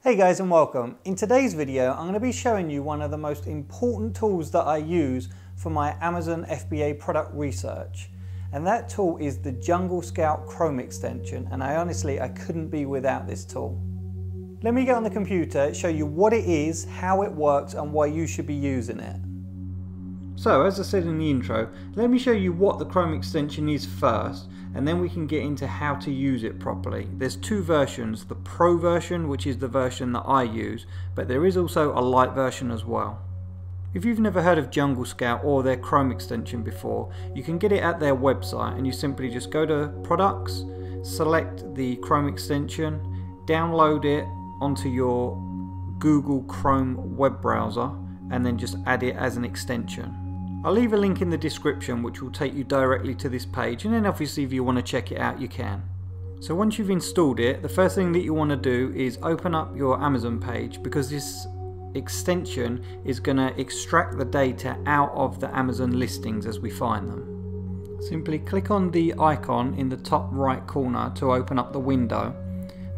Hey guys and welcome. In today's video I'm going to be showing you one of the most important tools that I use for my Amazon FBA product research, and that tool is the Jungle Scout Chrome extension, and I couldn't be without this tool. Let me get on the computer, show you what it is, how it works and why you should be using it. So as I said in the intro, let me show you what the Chrome extension is first, and then we can get into how to use it properly. There's two versions, the Pro version, which is the version that I use, but there is also a light version as well. If you've never heard of Jungle Scout or their Chrome extension before, you can get it at their website, and you simply just go to Products, select the Chrome extension, download it onto your Google Chrome web browser, and then just add it as an extension. I'll leave a link in the description which will take you directly to this page, and then obviously if you want to check it out you can. So once you've installed it, the first thing that you want to do is open up your Amazon page, because this extension is going to extract the data out of the Amazon listings as we find them. Simply click on the icon in the top right corner to open up the window.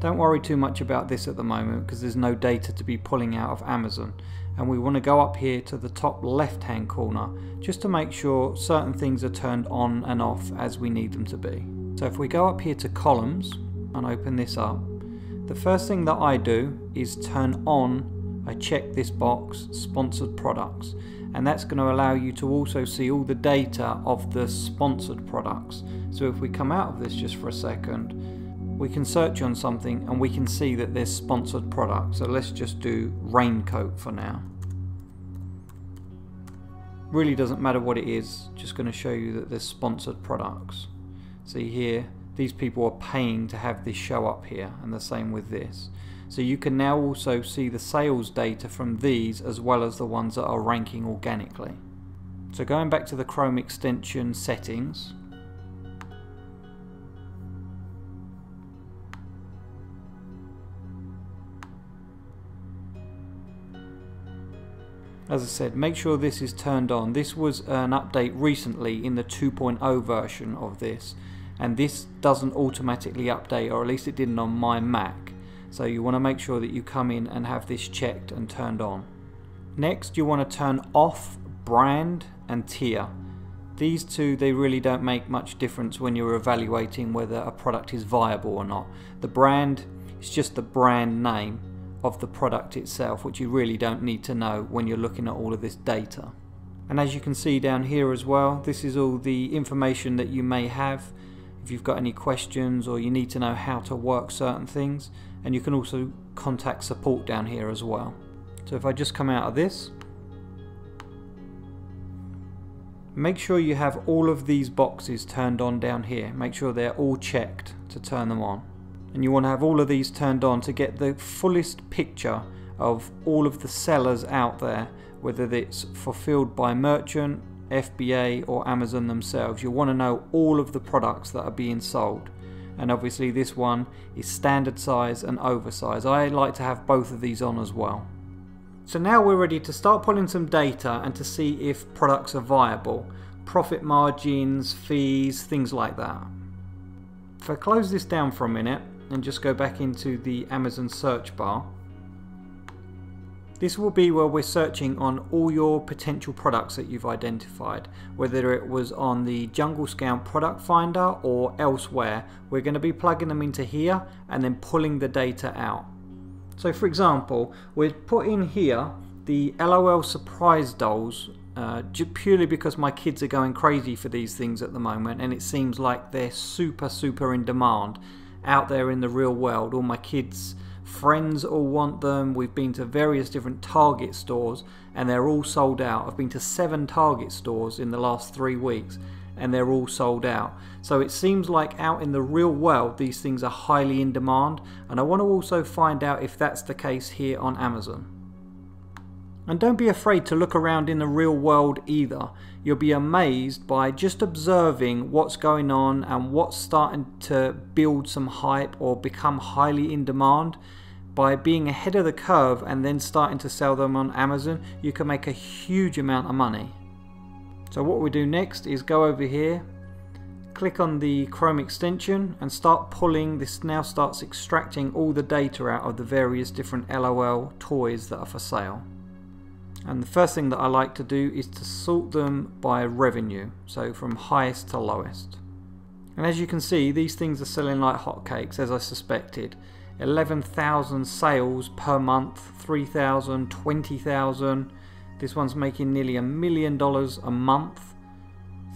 Don't worry too much about this at the moment because there's no data to be pulling out of Amazon. And we want to go up here to the top left hand corner just to make sure certain things are turned on and off as we need them to be. So if we go up here to columns and open this up, the first thing that I do is turn on, I check this box, sponsored products, and that's going to allow you to also see all the data of the sponsored products. So if we come out of this just for a second, we can search on something and we can see that there's sponsored products. So let's just do raincoat for now. Really doesn't matter what it is, just going to show you that there's sponsored products. See here, these people are paying to have this show up here, and the same with this. So you can now also see the sales data from these as well as the ones that are ranking organically. So going back to the Chrome extension settings, as I said, make sure this is turned on. This was an update recently in the 2.0 version of this, and this doesn't automatically update, or at least it didn't on my Mac. So you want to make sure that you come in and have this checked and turned on. Next you want to turn off brand and tier. These two, they really don't make much difference when you're evaluating whether a product is viable or not. The brand is just the brand name of the product itself, which you really don't need to know when you're looking at all of this data. And as you can see down here as well, this is all the information that you may have if you've got any questions or you need to know how to work certain things, and you can also contact support down here as well. So if I just come out of this, make sure you have all of these boxes turned on down here. Make sure they're all checked to turn them on. And you want to have all of these turned on to get the fullest picture of all of the sellers out there, whether it's fulfilled by merchant, FBA or Amazon themselves. You want to know all of the products that are being sold, and obviously this one is standard size and oversize. I like to have both of these on as well. So now we're ready to start pulling some data and to see if products are viable, profit margins, fees, things like that. If I close this down for a minute and just go back into the Amazon search bar, this will be where we're searching on all your potential products that you've identified. Whether it was on the Jungle Scout product finder or elsewhere, we're going to be plugging them into here and then pulling the data out. So for example, we've put in here the LOL surprise dolls, purely because my kids are going crazy for these things at the moment, and it seems like they're super in demand out there in the real world. All my kids' friends all want them. We've been to various different Target stores and they're all sold out. I've been to 7 Target stores in the last 3 weeks and they're all sold out. So it seems like out in the real world these things are highly in demand, and I want to also find out if that's the case here on Amazon. And don't be afraid to look around in the real world either. You'll be amazed by just observing what's going on and what's starting to build some hype or become highly in demand. By being ahead of the curve and then starting to sell them on Amazon, you can make a huge amount of money. So what we do next is go over here, click on the Chrome extension and start pulling. This now starts extracting all the data out of the various different LOL toys that are for sale. And the first thing that I like to do is to sort them by revenue, so from highest to lowest. And as you can see, these things are selling like hotcakes, as I suspected. 11,000 sales per month, 3,000, 20,000. This one's making nearly $1 million a month.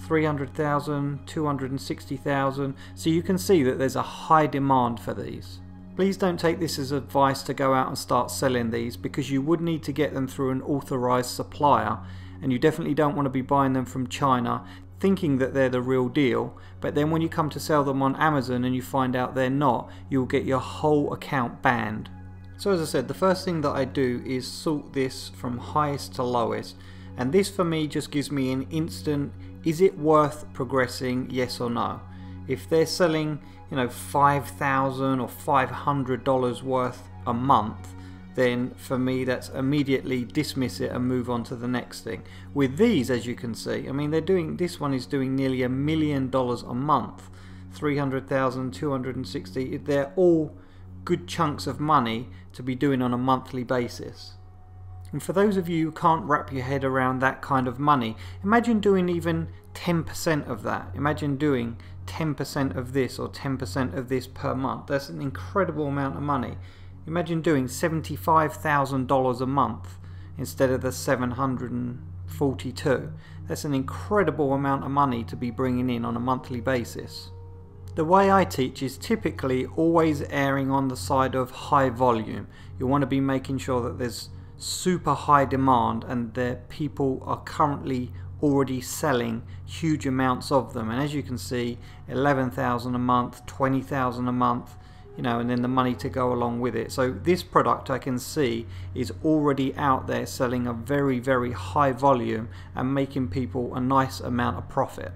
300,000, 260,000. So you can see that there's a high demand for these. Please don't take this as advice to go out and start selling these, because you would need to get them through an authorized supplier, and you definitely don't want to be buying them from China thinking that they're the real deal, but then when you come to sell them on Amazon and you find out they're not, you'll get your whole account banned. So as I said, the first thing that I do is sort this from highest to lowest, and this for me just gives me an instant, is it worth progressing, yes or no? If they're selling, you know, $5,000 or $500 worth a month, then for me that's immediately dismiss it and move on to the next thing. With these, as you can see, I mean, this one is doing nearly $1 million a month, 300,000, 260. They're all good chunks of money to be doing on a monthly basis. And for those of you who can't wrap your head around that kind of money, imagine doing even 10% of that. Imagine doing 10% of this or 10% of this per month. That's an incredible amount of money. Imagine doing $75,000 a month instead of the $742. That's an incredible amount of money to be bringing in on a monthly basis. The way I teach is typically always erring on the side of high volume. You want to be making sure that there's super high demand and that people are currently already selling huge amounts of them. And as you can see, 11,000 a month, 20,000 a month, you know, and then the money to go along with it. So this product, I can see, is already out there selling a very, very high volume and making people a nice amount of profit.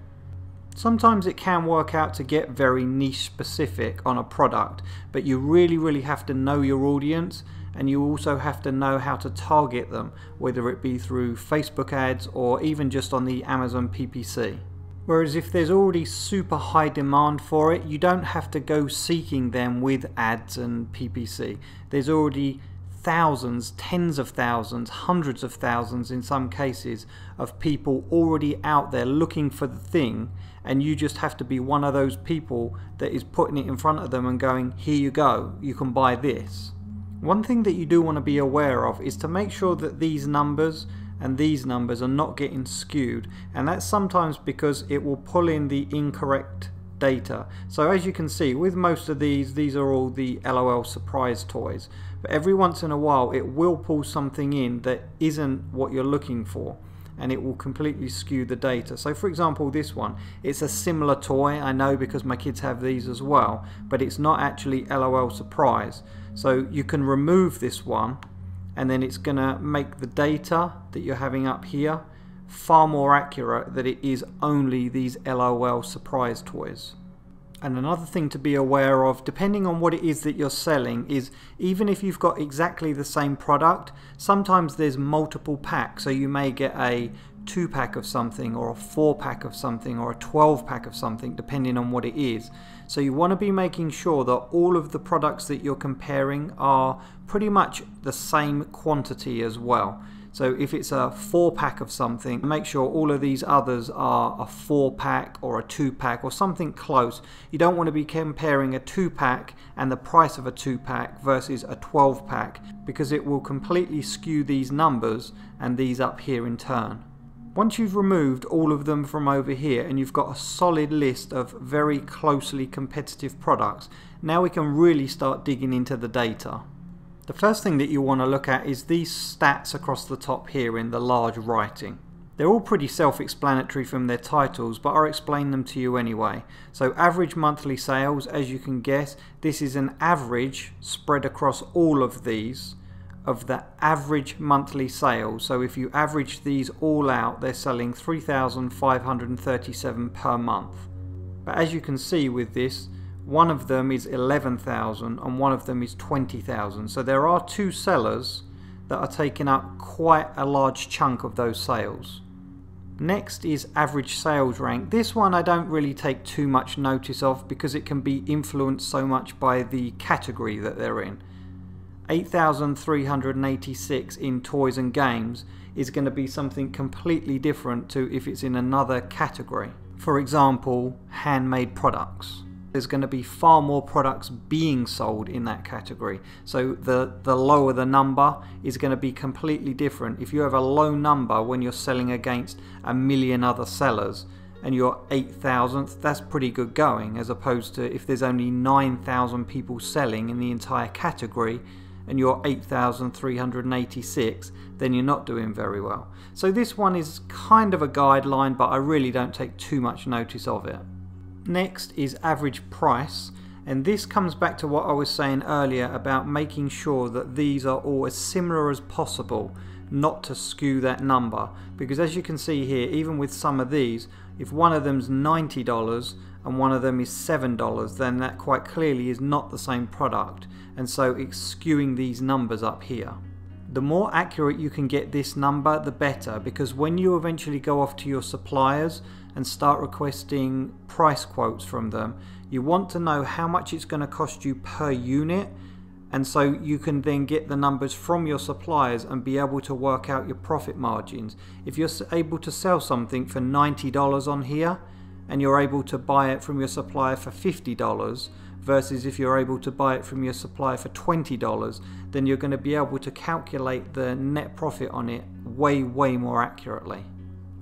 Sometimes it can work out to get very niche specific on a product, but you really have to know your audience, and you also have to know how to target them, whether it be through Facebook ads or even just on the Amazon PPC. Whereas if there's already super high demand for it, you don't have to go seeking them with ads and PPC. There's already thousands, tens of thousands, hundreds of thousands in some cases of people already out there looking for the thing, and you just have to be one of those people that is putting it in front of them and going, here you go, you can buy this. One thing that you do want to be aware of is to make sure that these numbers and these numbers are not getting skewed, and that's sometimes because it will pull in the incorrect data. So as you can see, with most of these are all the LOL surprise toys, but every once in a while it will pull something in that isn't what you're looking for, and it will completely skew the data. So for example, this one, it's a similar toy, I know because my kids have these as well, but it's not actually LOL surprise. So you can remove this one, and then it's gonna make the data that you're having up here far more accurate that it is only these LOL surprise toys. And another thing to be aware of, depending on what it is that you're selling, is even if you've got exactly the same product, sometimes there's multiple packs. So you may get a 2-pack of something, or a 4-pack of something, or a 12-pack of something, depending on what it is. So you want to be making sure that all of the products that you're comparing are pretty much the same quantity as well. So if it's a 4-pack of something, make sure all of these others are a 4-pack or a 2-pack or something close. You don't want to be comparing a 2-pack and the price of a 2-pack versus a 12-pack, because it will completely skew these numbers and these up here in turn. Once you've removed all of them from over here and you've got a solid list of very closely competitive products, now we can really start digging into the data. The first thing that you want to look at is these stats across the top here in the large writing. They're all pretty self-explanatory from their titles, but I'll explain them to you anyway. So average monthly sales, as you can guess, this is an average spread across all of these of the average monthly sales. So if you average these all out, they're selling 3,537 per month. But as you can see with this, one of them is 11,000 and one of them is 20,000. So there are two sellers that are taking up quite a large chunk of those sales. Next is average sales rank. This one I don't really take too much notice of because it can be influenced so much by the category that they're in. 8,386 in toys and games is going to be something completely different to if it's in another category. For example, handmade products. There's going to be far more products being sold in that category. So the lower the number is going to be completely different. If you have a low number when you're selling against a million other sellers and you're 8,000th, that's pretty good going, as opposed to if there's only 9,000 people selling in the entire category and you're 8,386, then you're not doing very well. So this one is kind of a guideline, but I really don't take too much notice of it. Next is average price, and this comes back to what I was saying earlier about making sure that these are all as similar as possible, not to skew that number, because as you can see here, even with some of these, if one of them's $90 and one of them is $7, then that quite clearly is not the same product, and so it's skewing these numbers up here. The more accurate you can get this number, the better, because when you eventually go off to your suppliers and start requesting price quotes from them, you want to know how much it's going to cost you per unit, and so you can then get the numbers from your suppliers and be able to work out your profit margins. If you're able to sell something for $90 on here and you're able to buy it from your supplier for $50 versus if you're able to buy it from your supplier for $20, then you're going to be able to calculate the net profit on it way more accurately.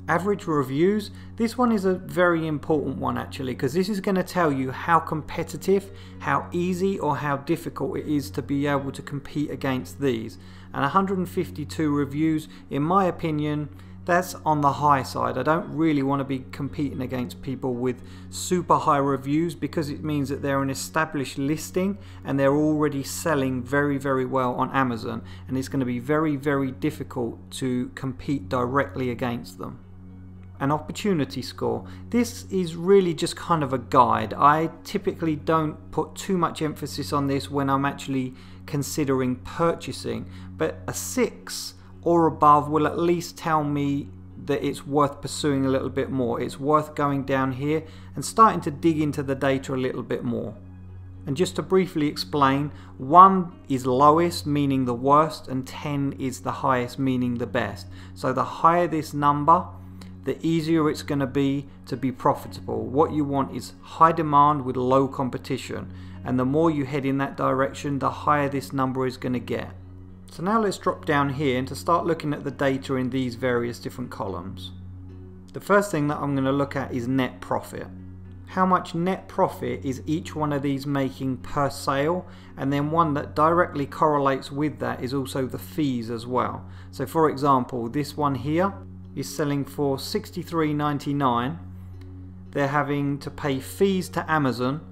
Average reviews, this one is a very important one actually, because this is going to tell you how competitive, how easy or how difficult it is to be able to compete against these. And 152 reviews, in my opinion, that's on the high side. I don't really want to be competing against people with super high reviews, because it means that they're an established listing and they're already selling very well on Amazon, and it's going to be very difficult to compete directly against them. An opportunity score. This is really just kind of a guide. I typically don't put too much emphasis on this when I'm actually considering purchasing, but a 6 or above will at least tell me that it's worth pursuing a little bit more. It's worth going down here and starting to dig into the data a little bit more. And just to briefly explain, 1 is lowest, meaning the worst, and 10 is the highest, meaning the best. So the higher this number, the easier it's going to be profitable. What you want is high demand with low competition, and the more you head in that direction, the higher this number is going to get. So now let's drop down here and to start looking at the data in these various different columns. The first thing that I'm going to look at is net profit. How much net profit is each one of these making per sale, and then one that directly correlates with that is also the fees as well. So for example, this one here is selling for $63.99. They're having to pay fees to Amazon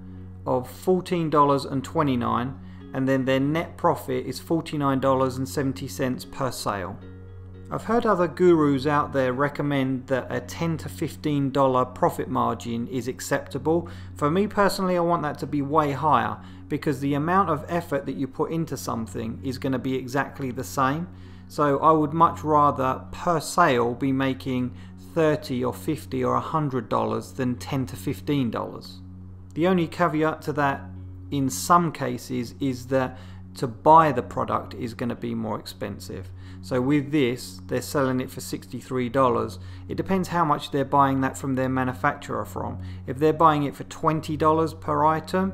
of $14.29, and then their net profit is $49.70 per sale. I've heard other gurus out there recommend that a $10 to $15 profit margin is acceptable. For me personally, I want that to be way higher, because the amount of effort that you put into something is going to be exactly the same. So I would much rather per sale be making $30 or $50 or $100 than $10 to $15. The only caveat to that in some cases is that to buy the product is going to be more expensive. So with this, they're selling it for $63. It depends how much they're buying that from their manufacturer from. If they're buying it for $20 per item,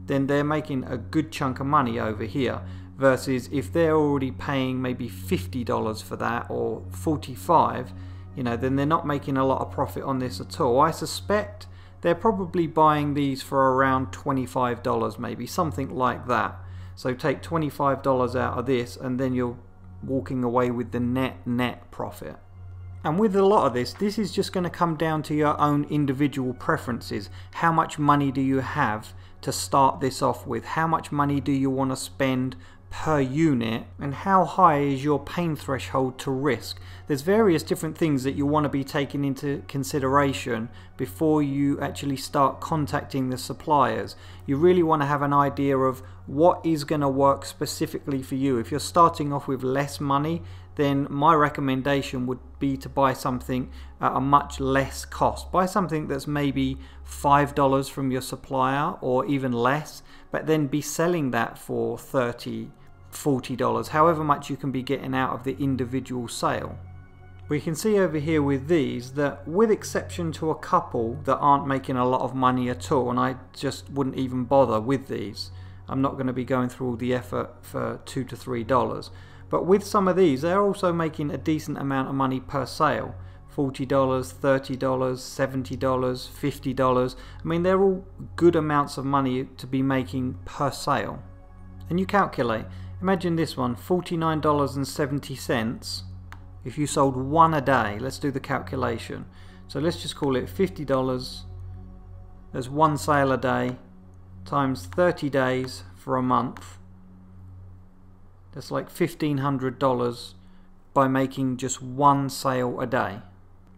then they're making a good chunk of money over here. Versus if they're already paying maybe $50 for that, or $45, then they're not making a lot of profit on this at all. I suspect they're probably buying these for around $25, maybe something like that. So take $25 out of this, and then you're walking away with the net profit. And with a lot of this is just going to come down to your own individual preferences. How much money do you have to start this off with? How much money do you want to spend per unit, and how high is your pain threshold to risk. There's various different things that you want to be taking into consideration before you actually start contacting the suppliers. You really want to have an idea of what is going to work specifically for you. If you're starting off with less money, then my recommendation would be to buy something at a much less cost. Buy something that's maybe $5 from your supplier or even less, but then be selling that for $30, $40, however much you can be getting out of the individual sale. We can see over here with these that, with exception to a couple that aren't making a lot of money at all, and I just wouldn't even bother with these. I'm not going to be going through all the effort for $2 to $3. But with some of these, they're also making a decent amount of money per sale. $40, $30, $70, $50. I mean, they're all good amounts of money to be making per sale. And you calculate, imagine this one, $49.70. If you sold one a day, let's do the calculation. So let's just call it $50. There's one sale a day times 30 days for a month. That's like $1,500 by making just one sale a day.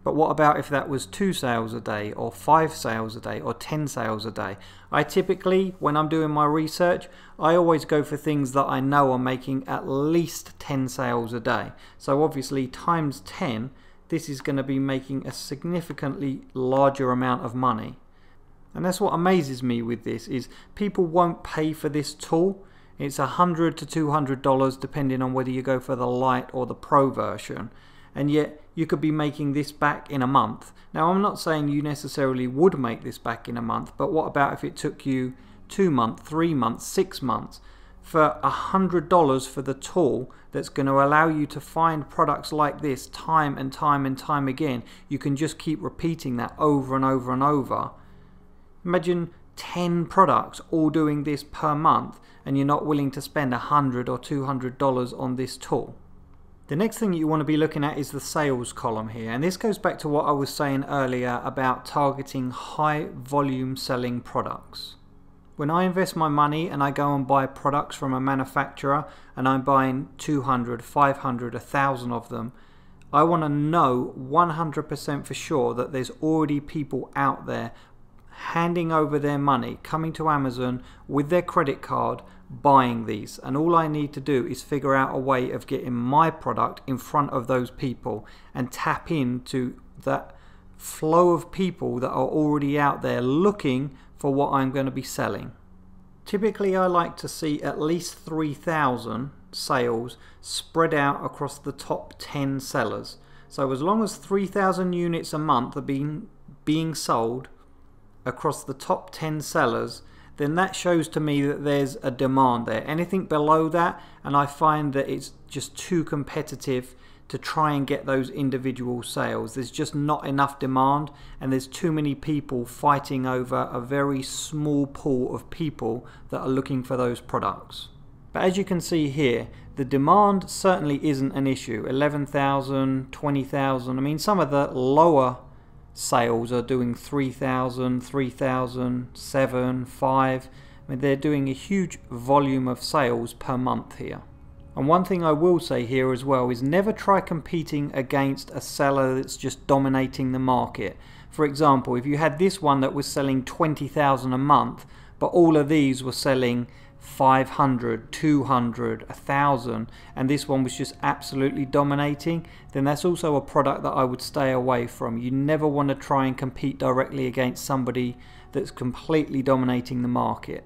But what about if that was 2 sales a day, or 5 sales a day, or 10 sales a day? I typically, when I'm doing my research, I always go for things that I know are making at least 10 sales a day. So obviously times 10, this is going to be making a significantly larger amount of money. And that's what amazes me with this, is people won't pay for this tool. It's $100 to $200 depending on whether you go for the Lite or the Pro version. And yet you could be making this back in a month. Now, I'm not saying you necessarily would make this back in a month, but what about if it took you 2 months, 3 months, 6 months? For $100 for the tool that's going to allow you to find products like this time and time and time again, you can just keep repeating that over and over and over. Imagine 10 products all doing this per month, and you're not willing to spend $100 or $200 on this tool. The next thing you want to be looking at is the sales column here, and this goes back to what I was saying earlier about targeting high volume selling products. When I invest my money and I go and buy products from a manufacturer, and I'm buying 200, 500, 1,000 of them, I want to know 100% for sure that there's already people out there handing over their money, coming to Amazon with their credit card, buying these, and all I need to do is figure out a way of getting my product in front of those people and tap into that flow of people that are already out there looking for what I'm going to be selling. Typically I like to see at least 3,000 sales spread out across the top 10 sellers. So as long as 3,000 units a month are being sold across the top 10 sellers, then that shows to me that there's a demand there. Anything below that, and I find that it's just too competitive to try and get those individual sales. There's just not enough demand, and there's too many people fighting over a very small pool of people that are looking for those products. But as you can see here, the demand certainly isn't an issue. 11,000, 20,000. I mean, some of the lower sales are doing 3,000, 3,000, 7, 5. I mean, they're doing a huge volume of sales per month here. And one thing I will say here as well is never try competing against a seller that's just dominating the market. For example, if you had this one that was selling 20,000 a month, but all of these were selling 500, 200, 1,000, and this one was just absolutely dominating, then that's also a product that I would stay away from. You never want to try and compete directly against somebody that's completely dominating the market.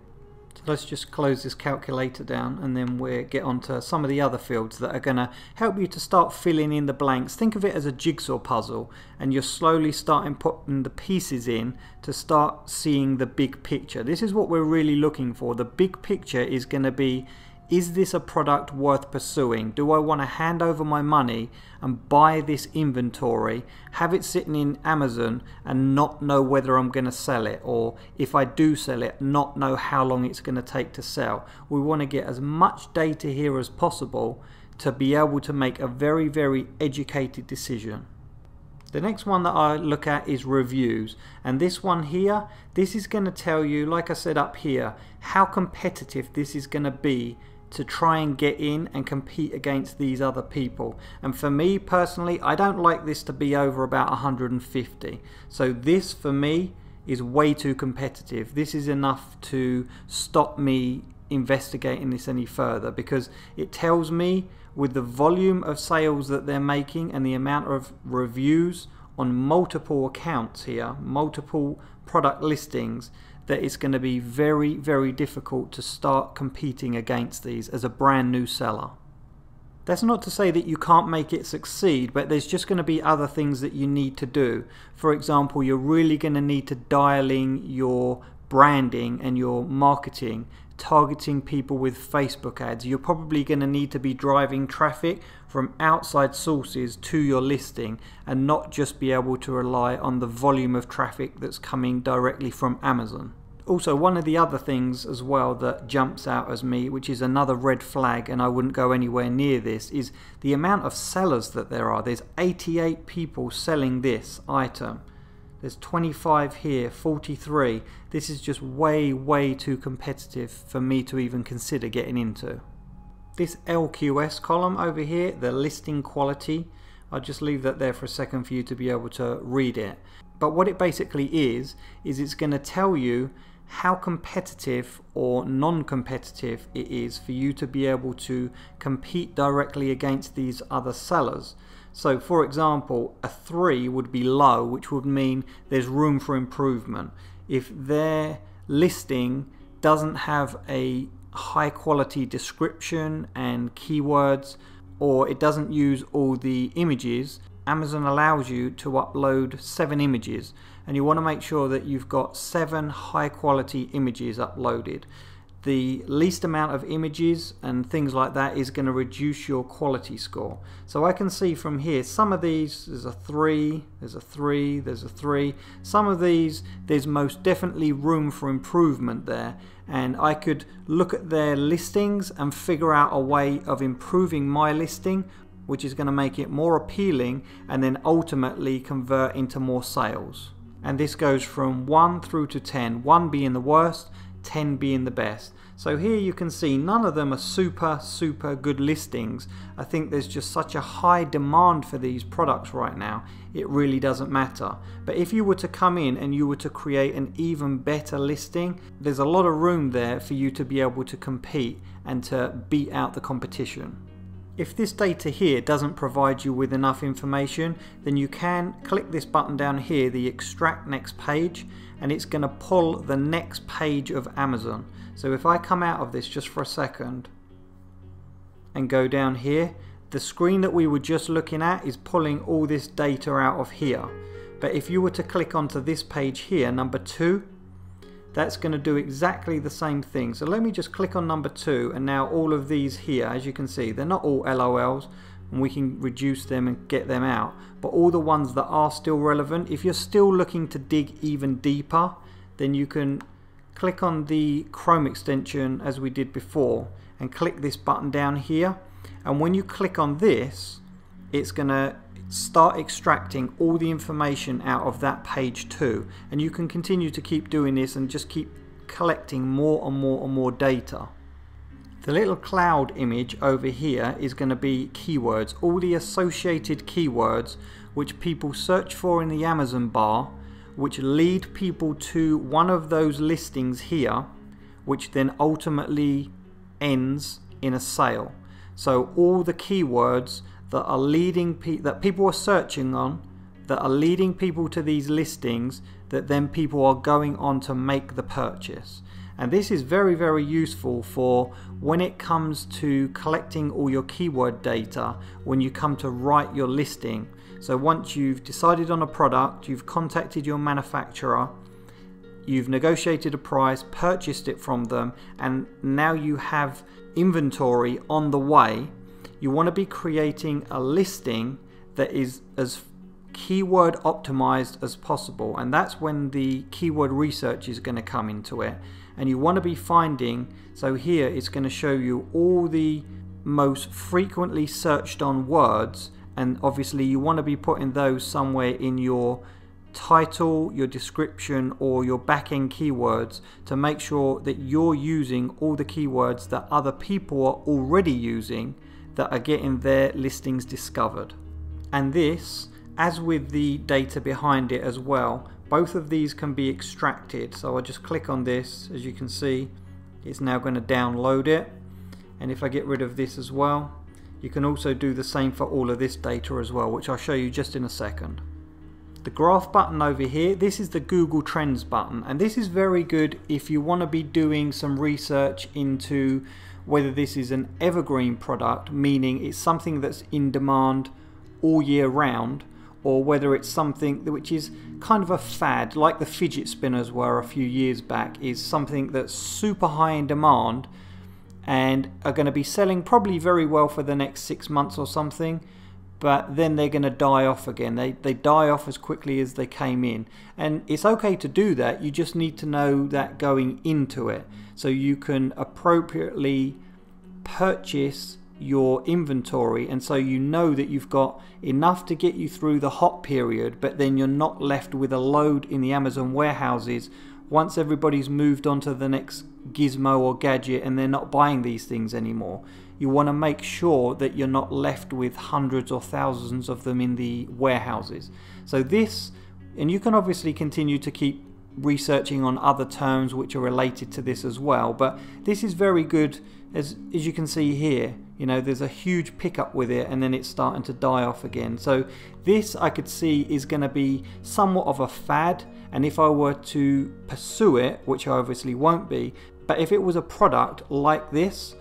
So let's just close this calculator down, and then we'll get onto some of the other fields that are going to help you to start filling in the blanks. Think of it as a jigsaw puzzle, and you're slowly starting putting the pieces in to start seeing the big picture. This is what we're really looking for. The big picture is going to be, is this a product worth pursuing? Do I want to hand over my money and buy this inventory, have it sitting in Amazon and not know whether I'm going to sell it, or if I do sell it, not know how long it's going to take to sell? We want to get as much data here as possible to be able to make a very, very educated decision. The next one that I look at is reviews, and this one here, this is going to tell you, like I said up here, how competitive this is going to be to try and get in and compete against these other people. And for me personally, I don't like this to be over about 150. So this for me is way too competitive. This is enough to stop me investigating this any further, because it tells me with the volume of sales that they're making and the amount of reviews on multiple accounts here, multiple product listings, that it's going to be very, very difficult to start competing against these as a brand new seller. That's not to say that you can't make it succeed, but there's just going to be other things that you need to do. For example, you're really going to need to dial in your branding and your marketing, targeting people with Facebook ads. You're probably going to need to be driving traffic from outside sources to your listing and not just be able to rely on the volume of traffic that's coming directly from Amazon. Also, one of the other things as well that jumps out as me, which is another red flag, and I wouldn't go anywhere near this, is the amount of sellers that there are. There's 88 people selling this item. There's 25 here, 43. This is just way, way too competitive for me to even consider getting into. This LQS column over here, the listing quality, I'll just leave that there for a second for you to be able to read it. But what it basically is it's going to tell you how competitive or non-competitive it is for you to be able to compete directly against these other sellers. So for example, a 3 would be low, which would mean there's room for improvement. If their listing doesn't have a high quality description and keywords, or it doesn't use all the images, Amazon allows you to upload 7 images, and you want to make sure that you've got 7 high quality images uploaded. The least amount of images and things like that is going to reduce your quality score. So I can see from here, some of these, there's a 3, there's a 3, there's a 3. Some of these, there's most definitely room for improvement there. And I could look at their listings and figure out a way of improving my listing, which is going to make it more appealing and then ultimately convert into more sales. And this goes from 1 through to 10, 1 being the worst, 10 being the best. So here you can see none of them are super good listings. I think there's just such a high demand for these products right now, it really doesn't matter. But if you were to come in and you were to create an even better listing, there's a lot of room there for you to be able to compete and to beat out the competition. If this data here doesn't provide you with enough information, then you can click this button down here, the extract next page, and it's going to pull the next page of Amazon. So if I come out of this just for a second and go down here, the screen that we were just looking at is pulling all this data out of here. But if you were to click onto this page here, number 2, that's going to do exactly the same thing. So let me just click on number 2, and now all of these here, as you can see, they're not all LOLs, and we can reduce them and get them out. But all the ones that are still relevant, if you're still looking to dig even deeper, then you can click on the Chrome extension as we did before and click this button down here. And when you click on this, it's going to start extracting all the information out of that page 2, and you can continue to keep doing this and just keep collecting more and more and more data. The little cloud image over here is going to be keywords, all the associated keywords which people search for in the Amazon bar, which lead people to one of those listings here, which then ultimately ends in a sale. So all the keywords that are leading that people are searching on, that are leading people to these listings, that then people are going on to make the purchase. And this is very useful for when it comes to collecting all your keyword data when you come to write your listing. So once you've decided on a product, you've contacted your manufacturer, you've negotiated a price, purchased it from them, and now you have inventory on the way, you want to be creating a listing that is as keyword optimized as possible, and that's when the keyword research is going to come into it. And you want to be finding, so here it's going to show you all the most frequently searched on words, and obviously you want to be putting those somewhere in your title, your description, or your back-end keywords to make sure that you're using all the keywords that other people are already using that are getting their listings discovered. And this, as with the data behind it as well, both of these can be extracted. So I just click on this, as you can see, it's now going to download it. And if I get rid of this as well, you can also do the same for all of this data as well, which I'll show you just in a second. The graph button over here, this is the Google Trends button, and this is very good if you want to be doing some research into whether this is an evergreen product, meaning it's something that's in demand all year round, or whether it's something which is kind of a fad, like the fidget spinners were a few years back, is something that's super high in demand and are going to be selling probably very well for the next 6 months or something, but then they're going to die off again. They die off as quickly as they came in, and it's okay to do that. You just need to know that going into it, so you can appropriately purchase your inventory, and so you know that you've got enough to get you through the hot period, but then you're not left with a load in the Amazon warehouses once everybody's moved on to the next gizmo or gadget and they're not buying these things anymore. You want to make sure that you're not left with hundreds or thousands of them in the warehouses. So this, and you can obviously continue to keep researching on other terms which are related to this as well, but this is very good. As you can see here, you know, there's a huge pickup with it, and then it's starting to die off again. So this, I could see, is going to be somewhat of a fad, and if I were to pursue it, which I obviously won't be, but if it was a product like this,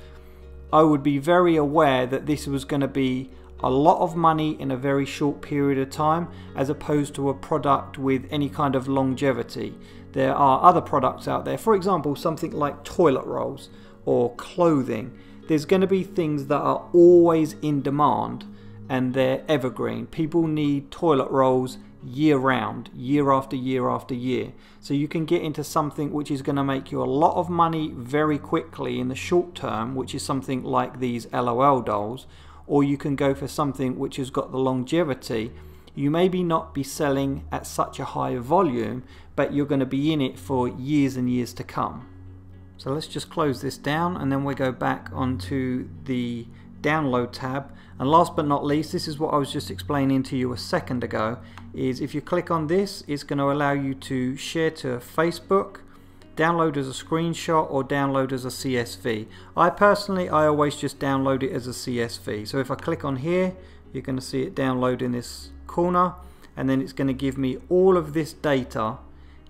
I would be very aware that this was going to be a lot of money in a very short period of time, as opposed to a product with any kind of longevity. There are other products out there, for example, something like toilet rolls or clothing. There's going to be things that are always in demand and they're evergreen. People need toilet rolls year round, year after year after year. So you can get into something which is going to make you a lot of money very quickly in the short term, which is something like these LOL dolls, or you can go for something which has got the longevity. You maybe not be selling at such a high volume, but you're going to be in it for years and years to come. So let's just close this down, and then we go back onto the download tab. And last but not least, this is what I was just explaining to you a second ago, is if you click on this, it's going to allow you to share to Facebook, download as a screenshot, or download as a CSV. I always just download it as a CSV. So if I click on here, you're going to see it download in this corner, and then it's going to give me all of this data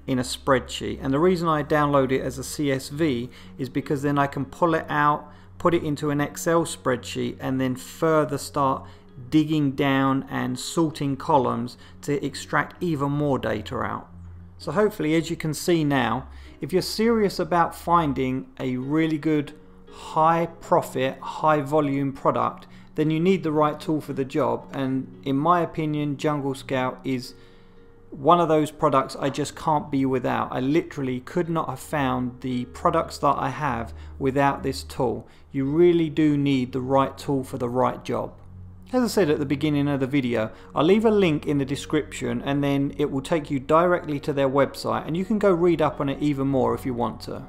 in a spreadsheet. And the reason I download it as a CSV is because then I can pull it out, put it into an Excel spreadsheet, and then further start digging down and sorting columns to extract even more data out. So hopefully, as you can see now, if you're serious about finding a really good high profit, high volume product, then you need the right tool for the job. And in my opinion, Jungle Scout is one of those products I just can't be without. I literally could not have found the products that I have without this tool. You really do need the right tool for the right job. As I said at the beginning of the video, I'll leave a link in the description, and then it will take you directly to their website, and you can go read up on it even more if you want to.